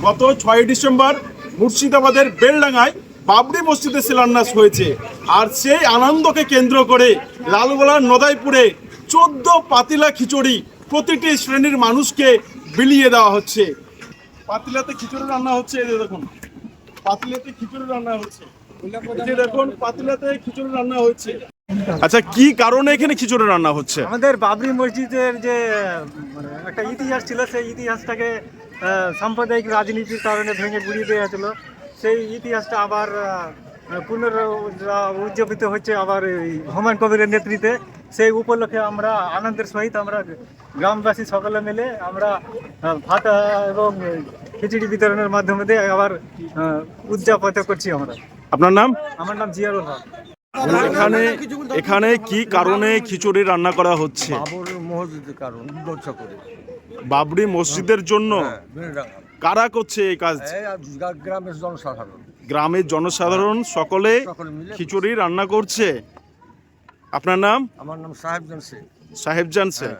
গত 6 ডিসেম্বর মুর্শিদাবাদের বেলডাঙ্গায় বাবরি মসজিদে শিলান্যাস হয়েছে। আর সেই আনন্দকে কেন্দ্র করে লালগোলার নদাইপুরে 14 পাতিলা খিচুড়ি প্রতিটি শ্রেণীর মানুষকে বিলিয়ে দেওয়া হচ্ছে। পাতিলাতে খিচুড়ি রান্না হচ্ছে, এই যে দেখুন পাতিলাতে খিচুড়ি রান্না হচ্ছে, এই যে দেখুন পাতিলাতে খিচুড়ি রান্না হচ্ছে। আচ্ছা, কি কারণে এখানে খিচুড়ি রান্না হচ্ছে? আমাদের বাবরি মসজিদের যে মানে একটা ইতিহাস ছিল, সেই ইতিহাসটাকে সাম্প্রদায়িক রাজনীতির কারণে ভেঙে গুড়িয়ে দেওয়া হয়েছিল। সেই ইতিহাসটা আবার উদযাপিত হচ্ছে আবার এই হুমায়ুন কবিরের নেতৃত্বে। সেই উপলক্ষে আমরা আনন্দের সহিত আমরা গ্রামবাসী সকলে মিলে আমরা ভাত এবং খিচুড়ি বিতরণের মাধ্যমে দিয়ে আবার উদযাপিত করছি আমরা। আপনার নাম? আমার নাম জিয়ারুল হক। এখানে এখানে কি কারণে খিচুড়ি রান্না করা হচ্ছে? বাবর মসজিদের কারণ উদ্দেশ্য করে বাবরি মসজিদের জন্য। বেলডাঙ্গা কারা করছে এই কাজ? গ্রামের জনসাধারণ গ্রামের জনসাধারণ সকলে সকলে মিলে খিচুড়ি রান্না করছে। আপনার নাম? আমার নাম সাহেবজান শেখ। সাহেবজান শেখ।